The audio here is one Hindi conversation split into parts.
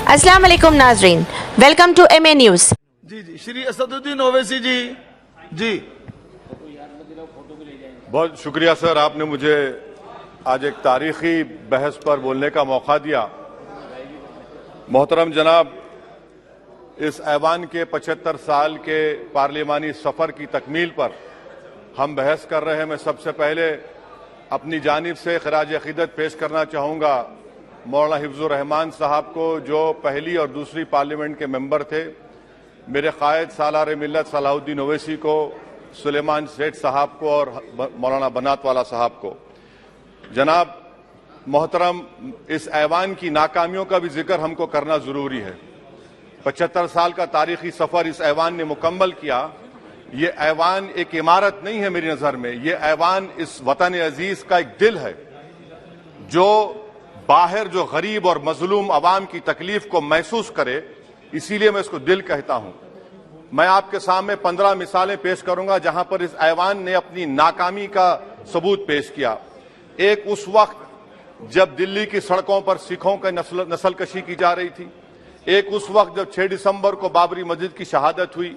अस्सलाम वालेकुम नाजरीन, वेलकम टू MA न्यूज। जी जी, श्री असदुद्दीन ओवैसी जी। जी बहुत शुक्रिया सर, आपने मुझे आज एक तारीखी बहस पर बोलने का मौका दिया। मोहतरम जनाब, इस ऐवान के 75 साल के पार्लिमानी सफर की तकमील पर हम बहस कर रहे हैं। मैं सबसे पहले अपनी जानिब से खराज अकीदत पेश करना चाहूंगा मौलाना हिफ्जुर रहमान साहब को, जो पहली और दूसरी पार्लियामेंट के मेंबर थे, मेरे कायद सालार मिल्लत सलाहुद्दीन ओवैसी को, सुलेमान सेठ साहब को और मौलाना बनात वाला साहब को। जनाब मोहतरम, इस ऐवान की नाकामियों का भी जिक्र हमको करना जरूरी है। 75 साल का तारीखी सफर इस ऐवान ने मुकम्मल किया। ये ऐवान एक इमारत नहीं है मेरी नजर में, ये ऐवान इस वतन अजीज का एक दिल है, जो बाहर जो गरीब और मजलूम अवाम की तकलीफ को महसूस करे, इसीलिए मैं इसको दिल कहता हूं। मैं आपके सामने 15 मिसालें पेश करूंगा जहां पर इस ऐवान ने अपनी नाकामी का सबूत पेश किया। एक उस वक्त जब दिल्ली की सड़कों पर सिखों की नस्लकशी की जा रही थी। एक उस वक्त जब 6 दिसंबर को बाबरी मस्जिद की शहादत हुई।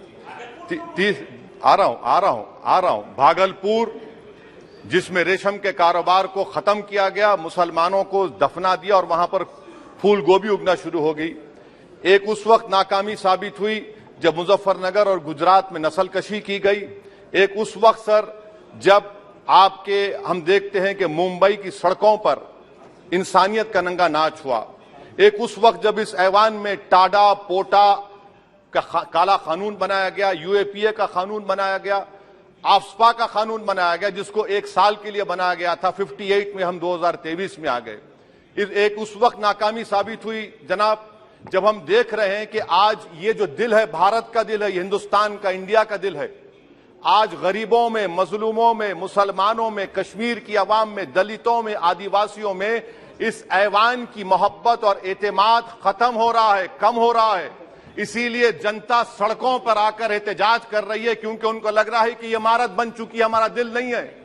आ रहा हूं भागलपुर, जिसमें रेशम के कारोबार को खत्म किया गया, मुसलमानों को दफना दिया और वहां पर फूल गोभी उगना शुरू हो गई। एक उस वक्त नाकामी साबित हुई जब मुजफ्फरनगर और गुजरात में नस्लकशी की गई। एक उस वक्त सर जब हम देखते हैं कि मुंबई की सड़कों पर इंसानियत का नंगा नाच हुआ। एक उस वक्त जब इस ऐवान में टाडा पोटा का काला कानून बनाया गया, UAPA का कानून बनाया गया, आफ्सपा का कानून बनाया गया, जिसको 1 साल के लिए बनाया गया था। 58 में हम 2023 में आ गए। एक उस वक्त नाकामी साबित हुई जनाब, जब हम देख रहे हैं कि आज ये जो दिल है, भारत का दिल है, हिंदुस्तान का, इंडिया का दिल है, आज गरीबों में, मजलूमों में, मुसलमानों में, कश्मीर की अवाम में, दलितों में, आदिवासियों में इस ऐवान की मोहब्बत और एतमाद खत्म हो रहा है, कम हो रहा है। इसीलिए जनता सड़कों पर आकर एहतजाज कर रही है, क्योंकि उनको लग रहा है कि ये इमारत बन चुकी है, हमारा दिल नहीं है।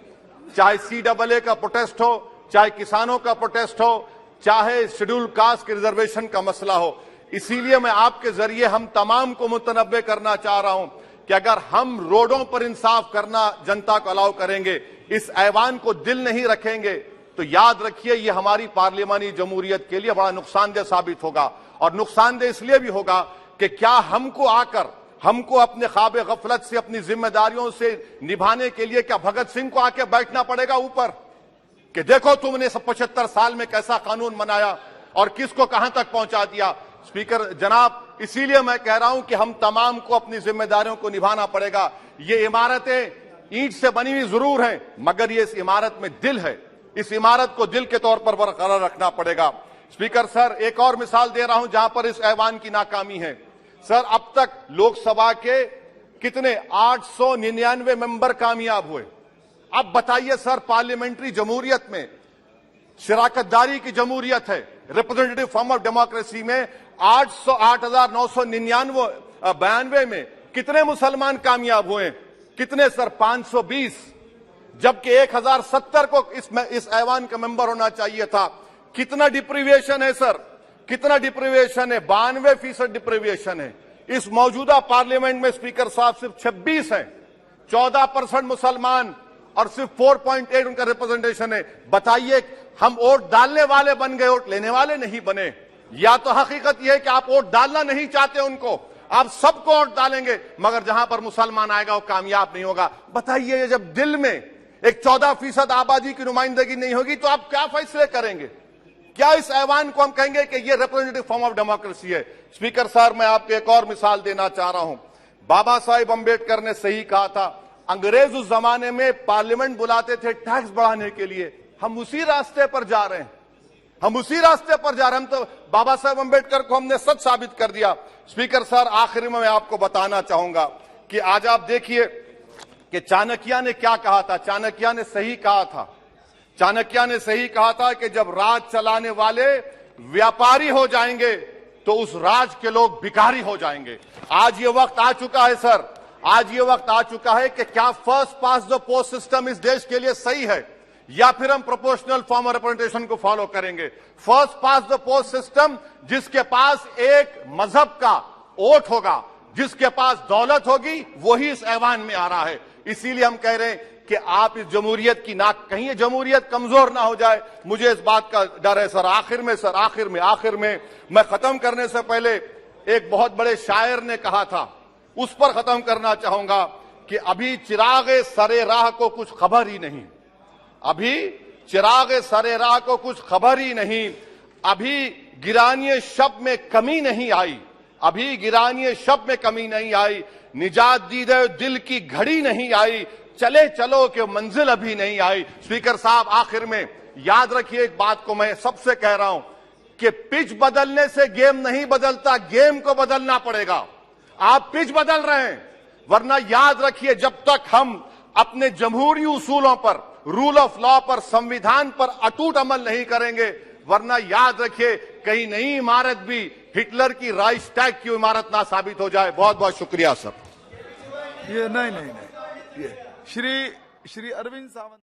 चाहे CAA का प्रोटेस्ट हो, चाहे किसानों का प्रोटेस्ट हो, चाहे शेड्यूल कास्ट के रिजर्वेशन का मसला हो। इसीलिए मैं आपके जरिए हम तमाम को मुतनब्बे करना चाह रहा हूं कि अगर हम रोडों पर इंसाफ करना जनता को अलाउ करेंगे, इस ऐवान को दिल नहीं रखेंगे, तो याद रखिए ये हमारी पार्लियामानी जमहूरियत के लिए बड़ा नुकसानदेह साबित होगा। और नुकसानदेह इसलिए भी होगा कि क्या हमको अपने ख्वाब गफलत से, अपनी जिम्मेदारियों से निभाने के लिए क्या भगत सिंह को आके बैठना पड़ेगा ऊपर कि देखो तुमने 75 साल में कैसा कानून बनाया और किसको कहां तक पहुंचा दिया। स्पीकर जनाब, इसीलिए मैं कह रहा हूं कि हम तमाम को अपनी जिम्मेदारियों को निभाना पड़ेगा। ये इमारतें ईंट से बनी हुई जरूर हैं, मगर ये इस इमारत में दिल है। इस इमारत को दिल के तौर पर बरकरार रखना पड़ेगा। स्पीकर सर, एक और मिसाल दे रहा हूं जहां पर इस ऐवान की नाकामी है। सर, अब तक लोकसभा के कितने 899 मेंबर कामयाब हुए। अब बताइए सर, पार्लियामेंट्री जमहूरियत में, शराकतदारी की जमहूरियत है, रिप्रेजेंटेटिव फॉर्म ऑफ डेमोक्रेसी में 8,992 में कितने मुसलमान कामयाब हुए? कितने सर? 520, जबकि 1070 को इस ऐवान का मेंबर होना चाहिए था। कितना डिप्रीविएशन है सर? कितना डिप्रीविएशन है? 92% डिप्रीविएशन है। इस मौजूदा पार्लियामेंट में स्पीकर साहब सिर्फ 26 हैं, 14% मुसलमान और सिर्फ 4.8 उनका रिप्रेजेंटेशन है। बताइए, हम वोट डालने वाले बन गए, वोट लेने वाले नहीं बने। या तो हकीकत यह है कि आप वोट डालना नहीं चाहते उनको, आप सबको वोट डालेंगे, मगर जहां पर मुसलमान आएगा वो कामयाब नहीं होगा। बताइए, जब दिल में एक 14% आबादी की नुमाइंदगी नहीं होगी तो आप क्या फैसले करेंगे? क्या इस ऐवान को हम कहेंगे कि ये रिप्रेजेंटेटिव फॉर्म ऑफ डेमोक्रेसी है? स्पीकर साहब, मैं आपको एक और मिसाल देना चाह रहा हूं। बाबा साहिब अंबेडकर ने सही कहा था, अंग्रेज उस जमाने में पार्लियामेंट बुलाते थे टैक्स बढ़ाने के लिए। हम उसी रास्ते पर जा रहे हैं, हम उसी रास्ते पर जा रहे हैं। हम तो बाबा साहब अंबेडकर को हमने सच साबित कर दिया। स्पीकर सर, आखिर में मैं आपको बताना चाहूंगा कि आज आप देखिए कि चाणक्य ने क्या कहा था। चाणक्य ने सही कहा था। चाणक्य ने सही कहा था कि जब राज चलाने वाले व्यापारी हो जाएंगे तो उस राज के लोग भिखारी हो जाएंगे। आज ये वक्त आ चुका है सर, आज ये वक्त आ चुका है कि क्या first pass the post system इस देश के लिए सही है? या फिर हम प्रोपोर्शनल फॉर्म ऑफ रिप्रेजेंटेशन को फॉलो करेंगे। First pass the post system, जिसके पास एक मजहब का वोट होगा, जिसके पास दौलत होगी, वही इस ऐवान में आ रहा है। इसीलिए हम कह रहे हैं कि आप इस जमहूरियत की नाक, कहीं ये जमहूरियत कमजोर ना हो जाए, मुझे इस बात का डर है। सर आखिर में मैं खत्म करने से पहले एक बहुत बड़े शायर ने कहा था, उस पर खत्म करना चाहूंगा कि अभी चिरागे सरे राह को कुछ खबर ही नहीं, अभी चिरागे सरे राह को कुछ खबर ही नहीं, अभी गिरानिए शब में कमी नहीं आई, अभी गिरानिए शब में कमी नहीं आई, निजात दीदे दिल की घड़ी नहीं आई, चले चलो कि मंजिल अभी नहीं आई। स्पीकर साहब, आखिर में याद रखिए एक बात को मैं सबसे कह रहा हूं कि पिच बदलने से गेम नहीं बदलता, गेम को बदलना पड़ेगा। आप पिच बदल रहे हैं, वरना याद रखिए जब तक हम अपने जमहूरी उसूलों पर, रूल ऑफ लॉ पर, संविधान पर अटूट अमल नहीं करेंगे, वरना याद रखिए कहीं नई इमारत भी हिटलर की राइक्सटैग की इमारत ना साबित हो जाए। बहुत बहुत शुक्रिया सर। ये नहीं, ये श्री अरविंद सावंत।